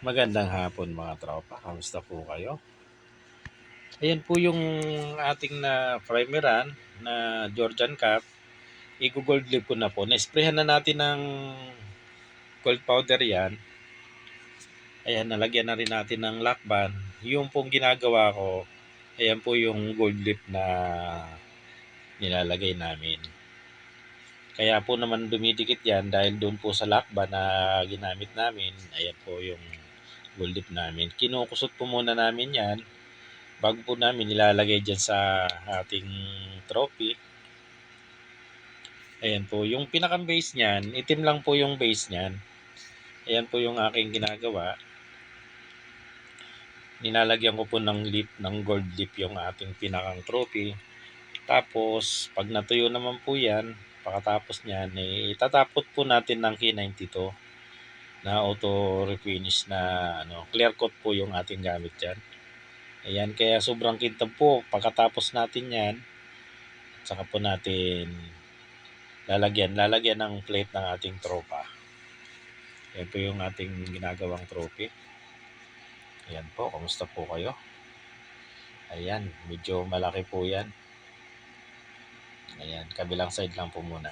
Magandang hapon mga tropa, kamusta po kayo? Ayan po yung ating na primeran na Georgian Cup. I-gold leaf ko na po. Na-sprayhan na natin ng gold powder yan. Ayan, nalagyan na rin natin ng lakban. Yung pong ginagawa ko, ayan po yung gold leaf na nilalagay namin. Kaya po naman dumidikit yan dahil doon po sa lakban na ginamit namin. Ayan po yung gold leaf namin. Kinukusot po muna namin yan bago po namin nilalagay dyan sa ating trophy. Ayan po, yung pinakang base niyan, itim lang po yung base niyan. Ayan po yung aking ginagawa. Nilalagyan ko po ng leaf, ng gold leaf yung ating pinakang trophy. Tapos, pag natuyo naman po yan, pagkatapos niyan, itatapot po natin ng K92 na auto refinish na clear coat po yung ating gamit dyan. Ayan, kaya sobrang kintab po. Pagkatapos natin yan, saka po natin lalagyan ng plate ng ating tropa. Yan po yung ating ginagawang trophy. Ayan po, kamusta po kayo? Ayan, medyo malaki po yan. Ayan, kabilang side lang po muna.